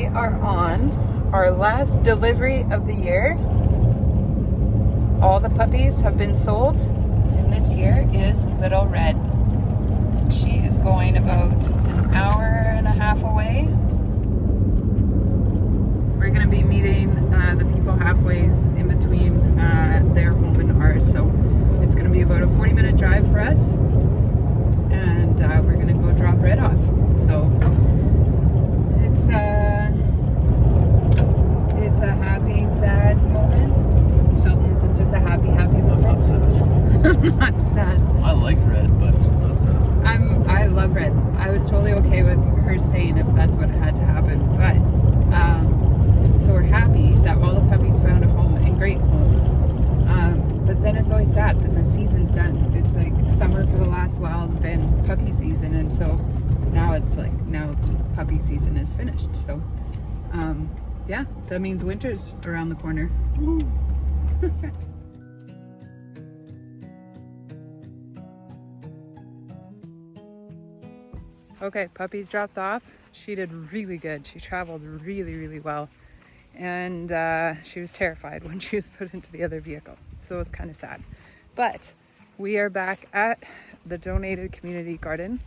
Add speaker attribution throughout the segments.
Speaker 1: are on our last delivery of the year. All the puppies have been sold, and this here is Little Red. She is going about an hour and a half away. We're going to be meeting the people halfway in between their home and ours, so it's going to be about a 40-minute drive for us, and we're going to go drop Red off. So it's a happy, sad moment. Sheldon, is it just a happy moment?
Speaker 2: Not sad.
Speaker 1: Not sad.
Speaker 2: I like Red, but not sad.
Speaker 1: I love Red. I was totally okay with her staying if that's what had to happen. But so we're happy that all the puppies found a home and great homes. But then it's always sad that the season's done. It's like summer for the last while has been puppy season, and so now it's like puppy season is finished. So yeah, that means winter's around the corner. Okay, puppies dropped off. She did really good. She traveled really well. And she was terrified when she was put into the other vehicle. So it was kind of sad. But we are back at the donated community garden.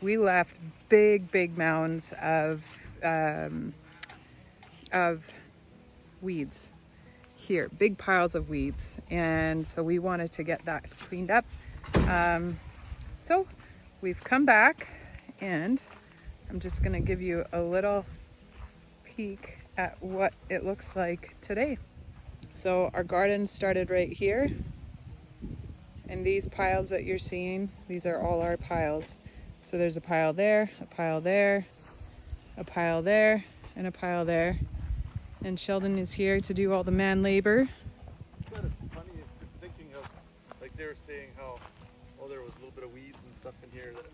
Speaker 1: We left big mounds of weeds here, big piles of weeds. And so we wanted to get that cleaned up. So we've come back, and I'm just gonna give you a little peek at what it looks like today. So our garden started right here, and these piles that you're seeing, these are all our piles. So there's a pile there, a pile there, a pile there, and a pile there. And Sheldon is here to do all the man labor.
Speaker 2: It's kind of funny, just thinking of, like they were saying how, there was a little bit of weeds and stuff in here that,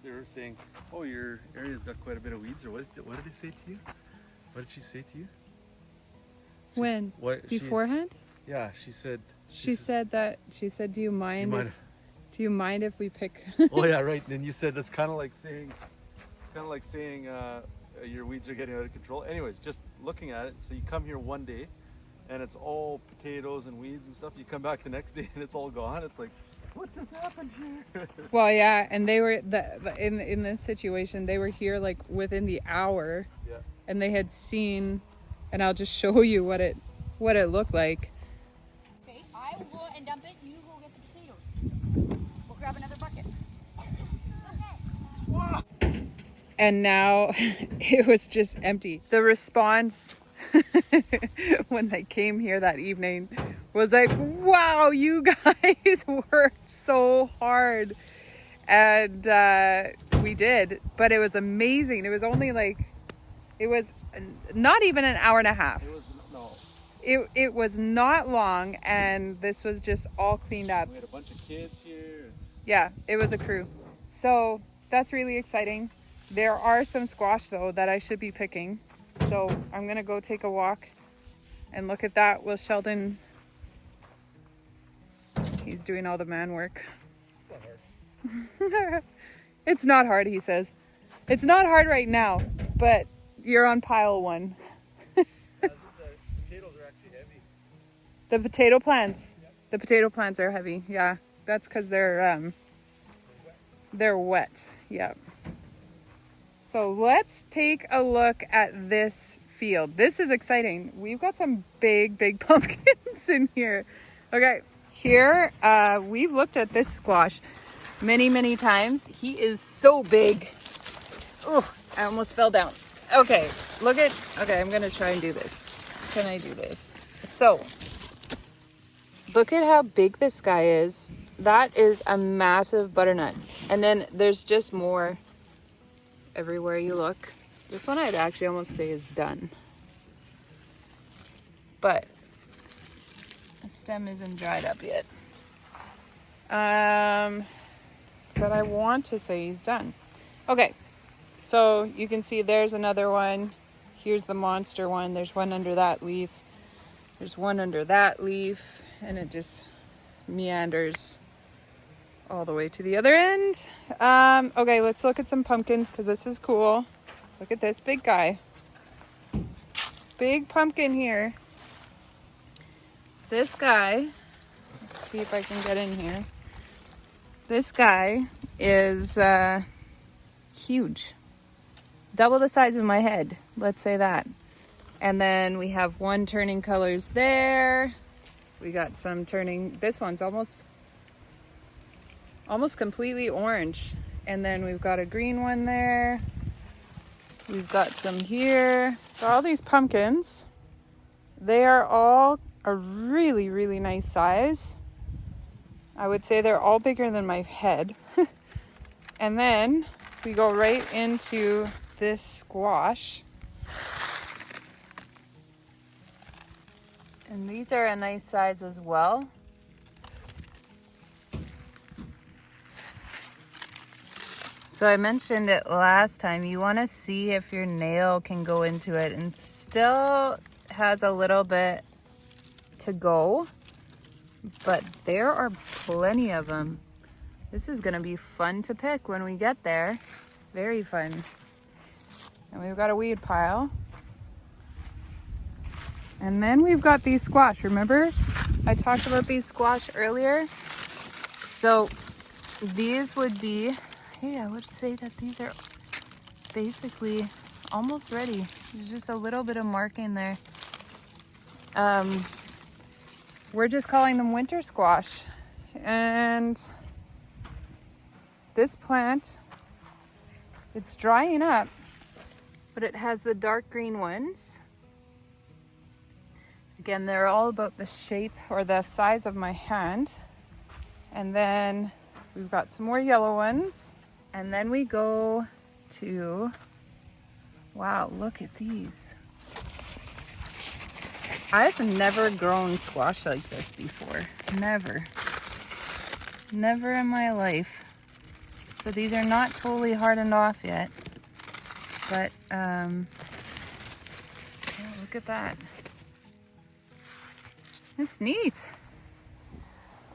Speaker 2: they were saying, oh, your area's got quite a bit of weeds, or what did they say to you? What did she say to you?
Speaker 1: When? Beforehand?
Speaker 2: Yeah, she said,
Speaker 1: do you mind if we pick?
Speaker 2: Oh yeah, right. And then you said that's kind of like saying your weeds are getting out of control. Anyways, just looking at it, so you come here one day and it's all potatoes and weeds and stuff. You come back the next day and it's all gone. It's like, what just happened here?
Speaker 1: Well, yeah, and they were in this situation, they were here like within the hour.
Speaker 2: Yeah. And
Speaker 1: they had seen, and I'll just show you what it looked like.
Speaker 3: Okay, I will go and dump it. You go get the potatoes. We'll grab another bucket. Okay.
Speaker 1: And now it was just empty. The response when they came here that evening was like, wow, you guys worked so hard. And we did, but it was amazing. It was only it was not even an hour and a half. It was not long, and this was just all cleaned up.
Speaker 2: We had a bunch of kids here.
Speaker 1: Yeah, it was a crew. So that's really exciting. There are some squash though that I should be picking. So I'm gonna go take a walk and look at that with Sheldon. He's doing all the man work.
Speaker 2: It's not hard.
Speaker 1: It's not hard, he says. It's not hard right now, but you're on pile 1.
Speaker 2: The potatoes are actually heavy.
Speaker 1: The potato plants. Yep. The potato plants are heavy. Yeah, that's because they're wet. Yeah. So let's take a look at this field. This is exciting. We've got some big pumpkins in here. Okay, here we've looked at this squash many times. He is so big. Oh, I almost fell down. Okay, I'm gonna try and do this. Can I do this? So, look at how big this guy is. That is a massive butternut. And then there's just more everywhere you look. This one I'd actually almost say is done. But the stem isn't dried up yet. But I want to say he's done. Okay, so you can see there's another one. Here's the monster one. There's one under that leaf. There's one under that leaf, and it just meanders all the way to the other end. Okay, let's look at some pumpkins because this is cool. Look at this big guy. Big pumpkin here. This guy, let's see if I can get in here. This guy is huge. Double the size of my head, let's say that. And then we have one turning colors there. We got some turning, this one's almost completely orange. And then we've got a green one there. We've got some here. So all these pumpkins, they are all a really, really nice size. I would say they're all bigger than my head. And then we go right into this squash. And these are a nice size as well. So I mentioned it last time, you want to see if your nail can go into it, and still has a little bit to go, but there are plenty of them. This is going to be fun to pick when we get there. Very fun. And we've got a weed pile. And then we've got these squash. Remember I talked about these squash earlier? So these would be, hey, I would say that these are basically almost ready. There's just a little bit of marking there. We're just calling them winter squash. And this plant, it's drying up, but it has the dark green ones. Again, they're all about the shape or the size of my hand. And then we've got some more yellow ones. And then we go to, wow, look at these. I've never grown squash like this before. Never. Never in my life. So these are not totally hardened off yet. But, yeah, look at that. It's neat.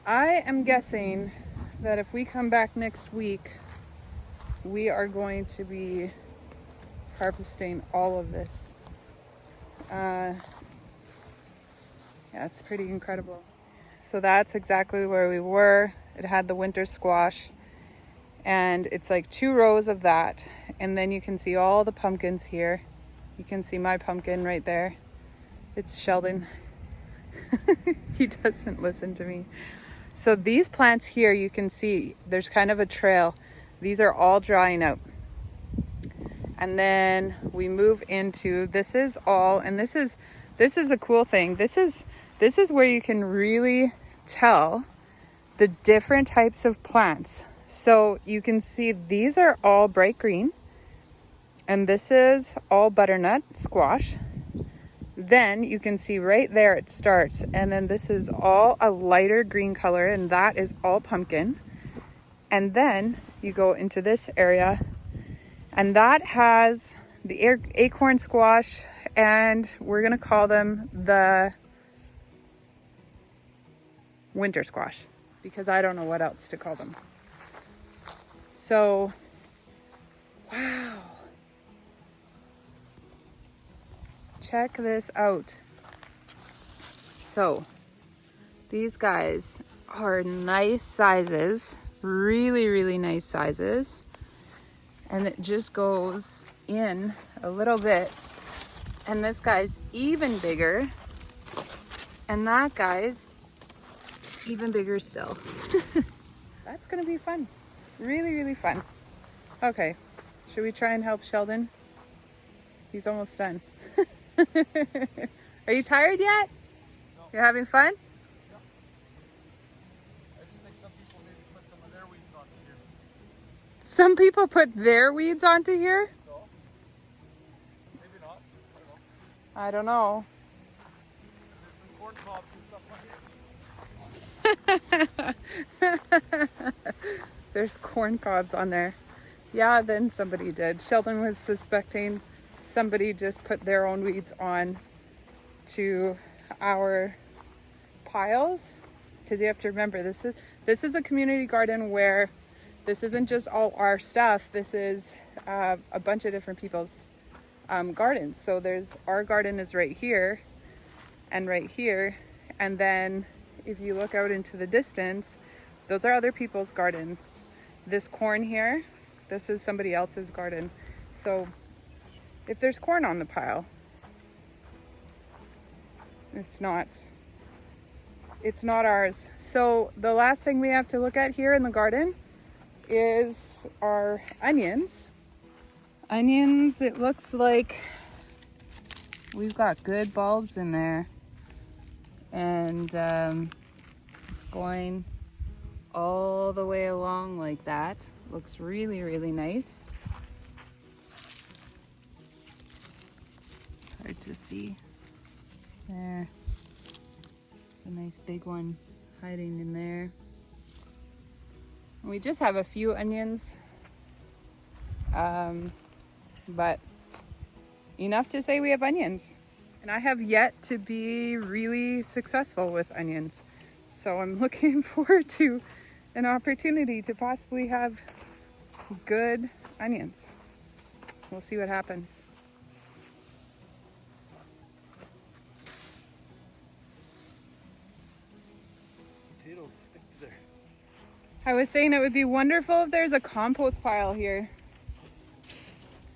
Speaker 1: I am guessing that if we come back next week, we are going to be harvesting all of this. Yeah, it's pretty incredible. So that's exactly where we were. It had the winter squash, and it's like 2 rows of that. And then you can see all the pumpkins here. You can see my pumpkin right there. It's Sheldon. He doesn't listen to me. So these plants here, you can see there's kind of a trail. These are all drying out. And then we move into, this is all, and this is a cool thing. This is where you can really tell the different types of plants. So you can see these are all bright green, and this is all butternut squash. Then you can see right there it starts, and then this is all a lighter green color, and that is all pumpkin. And then you go into this area, and that has the acorn squash, and we're gonna call them the winter squash because I don't know what else to call them. So, wow. Check this out. So, these guys are nice sizes, really, really nice sizes. And it just goes in a little bit. And this guy's even bigger. And that guy's even bigger still. That's gonna be fun. Really, really fun. Okay, should we try and help Sheldon? He's almost done. Are you tired yet?
Speaker 2: No.
Speaker 1: You're having fun?
Speaker 2: Yeah. I just think some people maybe put some of their weeds on here.
Speaker 1: Some people put their weeds onto here?
Speaker 2: So, maybe not. I don't know.
Speaker 1: I don't know.
Speaker 2: There's some corn cobs and stuff on here.
Speaker 1: There's corn cobs on there. Yeah, then somebody did. Sheldon was suspecting somebody just put their own weeds on to our piles, because you have to remember this is a community garden where this isn't just all our stuff. This is a bunch of different people's gardens. So there's, our garden is right here and right here. And then if you look out into the distance, those are other people's gardens. This corn here, this is somebody else's garden. So if there's corn on the pile, it's not ours. So the last thing we have to look at here in the garden is our onions. Onions, it looks like we've got good bulbs in there, and it's going all the way along like that. Looks really, really nice. It's hard to see. There. It's a nice big one hiding in there. We just have a few onions, but enough to say we have onions. And I have yet to be really successful with onions. So I'm looking forward to an opportunity to possibly have good onions. We'll see what happens.
Speaker 2: Potatoes stick to there.
Speaker 1: I was saying it would be wonderful if there's a compost pile here.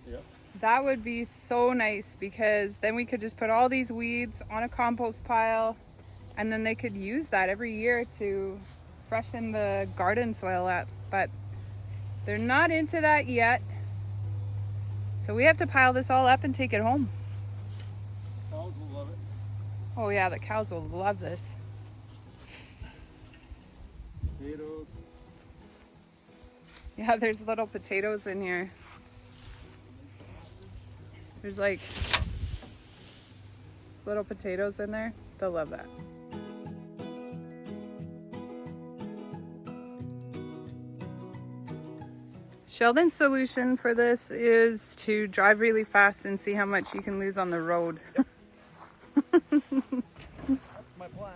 Speaker 2: Yeah.
Speaker 1: That would be so nice, because then we could just put all these weeds on a compost pile, and then they could use that every year to freshen the garden soil up. But they're not into that yet. So we have to pile this all up and take it home.
Speaker 2: Cows will love it.
Speaker 1: Oh yeah, the cows will love this.
Speaker 2: Potatoes.
Speaker 1: Yeah, there's little potatoes in here. There's like little potatoes in there. They'll love that. Sheldon's solution for this is to drive really fast and see how much you can lose on the road.
Speaker 2: Yep. That's my plan.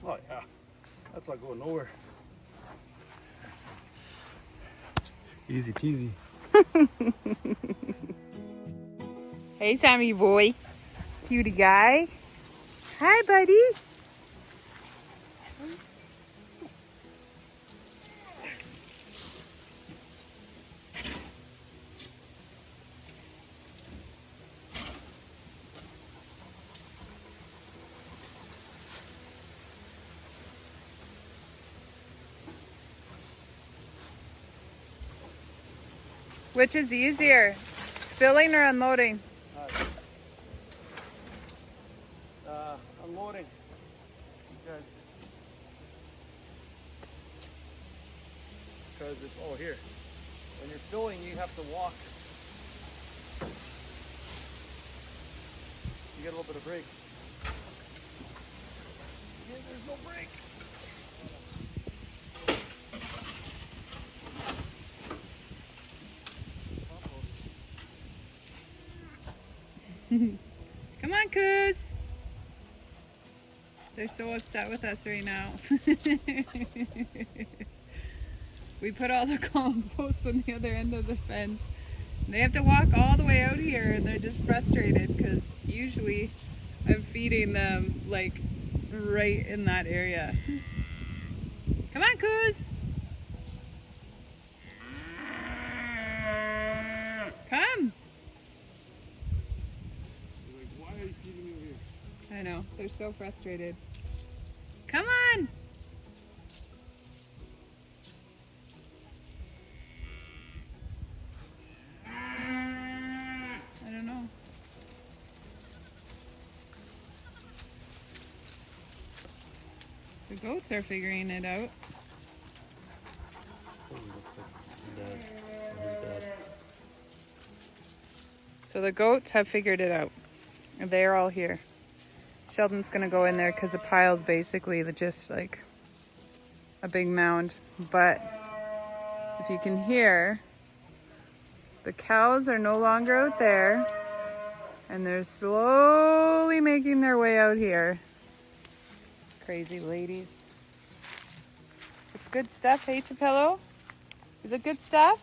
Speaker 2: Oh yeah, that's not going nowhere. Easy peasy.
Speaker 1: Hey, Sammy boy. Cutie guy. Hi, buddy. Which is easier, filling or unloading?
Speaker 2: Unloading. Because it's all here. When you're filling, you have to walk. You get a little bit of break. Yeah, there's no break.
Speaker 1: Come on, Coos. They're so upset with us right now. We put all the compost on the other end of the fence. They have to walk all the way out here, and they're just frustrated because usually I'm feeding them like right in that area. Come on, Coos. Come.
Speaker 2: They're like, why are you feeding me over here?
Speaker 1: I know, they're so frustrated. Come on. I don't know. The goats are figuring it out. So the goats have figured it out. They're all here. Sheldon's gonna go in there because the pile's basically just like a big mound. But if you can hear, the cows are no longer out there, and they're slowly making their way out here. crazy ladies. It's good stuff, hey Chapello? Is it good stuff?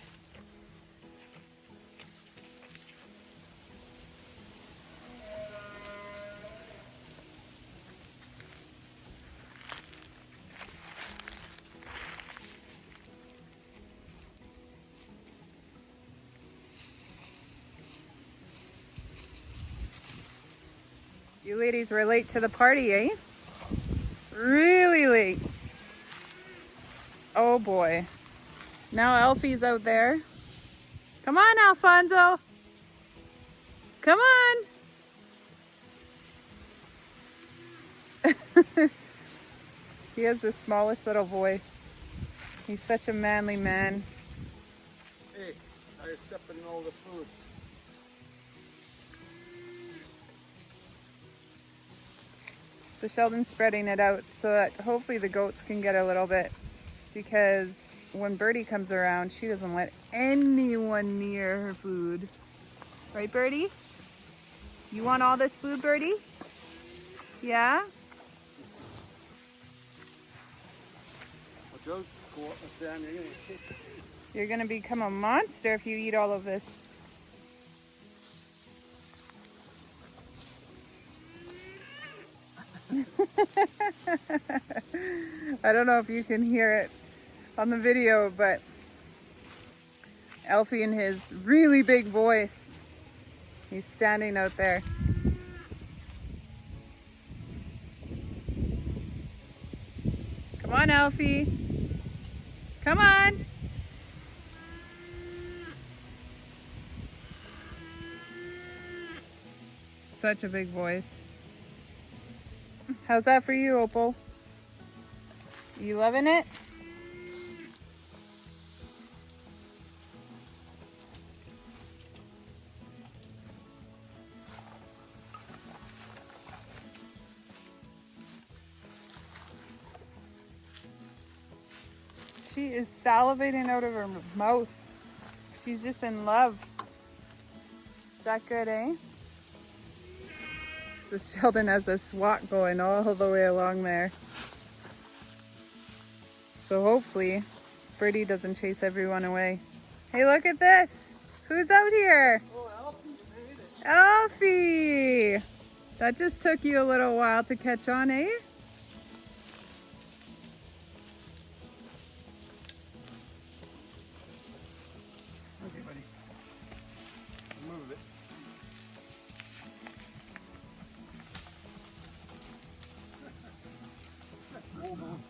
Speaker 1: You ladies were late to the party, eh? Really late. Oh boy. Now Alfie's out there. Come on, Alfonso. Come on. He has the smallest little voice. He's such a manly man.
Speaker 2: Hey, now you're stepping in all the food.
Speaker 1: So Sheldon's spreading it out so that hopefully the goats can get a little bit, because when Birdie comes around, she doesn't let anyone near her food. Right, Birdie? You want all this food, Birdie? Yeah?
Speaker 2: Watch out, go up, Sam, you're gonna get hit.
Speaker 1: You're gonna become a monster if you eat all of this. I don't know if you can hear it on the video, but Alfie in his really big voice, he's standing out there. Come on, Alfie. Come on. Such a big voice. How's that for you, Opal? You loving it? She is salivating out of her mouth. She's just in love. Is that good, eh? So Sheldon has a swat going all the way along there. So hopefully Birdie doesn't chase everyone away. Hey, look at this. Who's out here?
Speaker 2: Oh, Alfie, you made it.
Speaker 1: Alfie! That just took you a little while to catch on, eh?
Speaker 2: Okay, buddy. Move it. Hold on.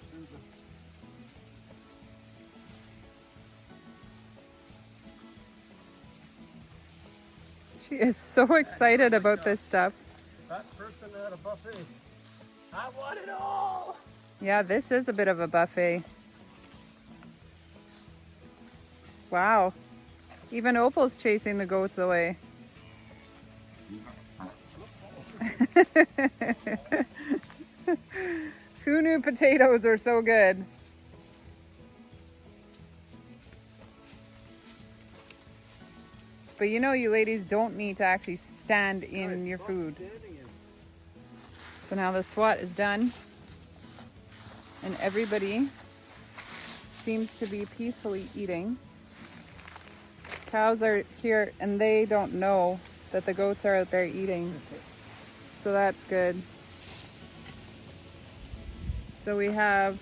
Speaker 1: She is so excited about this stuff.
Speaker 2: That person at a buffet. I want it all.
Speaker 1: Yeah, this is a bit of a buffet. Wow. Even Opal's chasing the goats away. Who knew potatoes are so good? But you know, you ladies don't need to actually stand in your food. So now the SWAT is done. And everybody seems to be peacefully eating. Cows are here and they don't know that the goats are out there eating. So that's good. So we have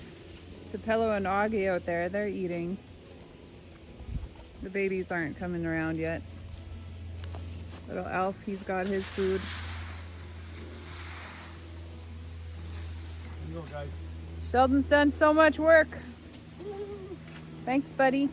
Speaker 1: Tupelo and Augie out there, they're eating. The babies aren't coming around yet. Little Alf, he's got his food.
Speaker 2: Here you go, guys.
Speaker 1: Sheldon's done so much work. Thanks, buddy.